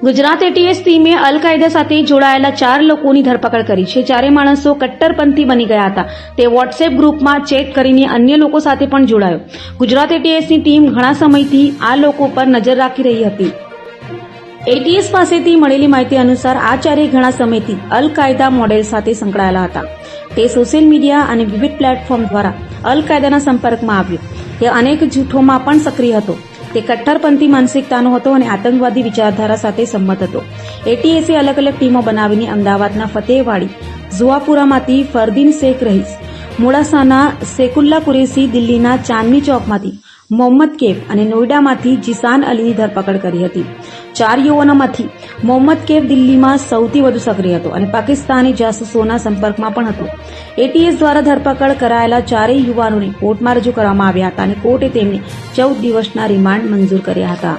Gujarat ATS ટીમે અલ કાયદા સાથે જોડાયેલા 4 લોકોની ધરપકડ કરી છે. 4 માણસો કટ્ટરપંથી બની ગયા હતા. તે વોટ્સએપ ગ્રુપમાં ચેટ કરીને અન્ય લોકો સાથે પણ જોડાયો. ગુજરાત એટીએસની ટીમ ઘણા સમયથી આ લોકો પર નજર રાખી રહી હતી. એટીએસ પાસેથી મળેલી માહિતી અનુસાર આ 4 ઘણા સમયથી અલ કાયદા મોડેલ સાથે સંકળાયેલા હતા. તે સોશિયલ મીડિયા અને વિવિધ પ્લેટફોર્મ દ્વારા અલ કાયદાના સંપર્કમાં આવ્યો. તે અનેક જૂથોમાં પણ સક્રિય હતો. તે કટ્ટરપંથી માનસિકતાનો હતો અને આતંકવાદી વિચારધારા સાથે સંમત હતો. એટીએસે અલગ અલગ ટીમો બનાવીને અમદાવાદના ફતેહવાડી ઝુઆપુરામાંથી ફરદીન શેખ રહીસ, મોડાસાના સેકુલ્લા કુરેશી, દિલ્હીના ચાંદની ચોકમાંથી મોહમ્મદ કેફ અને નોઈડામાંથી જીસાન અલીની ધરપકડ કરી હતી. 4 યુવાનોમાંથી મોહમ્મદ કેફ દિલ્હીમાં સૌથી વધુ સક્રિય હતો અને પાકિસ્તાની જાસૂસોના સંપર્કમાં પણ હતો. એટીએસ દ્વારા ધરપકડ કરાયેલા 4 યુવાનોને કોર્ટમાં રજૂ કરવામાં આવ્યા હતા અને કોર્ટે તેમને 14 દિવસના રિમાન્ડ મંજૂર કર્યા હતા.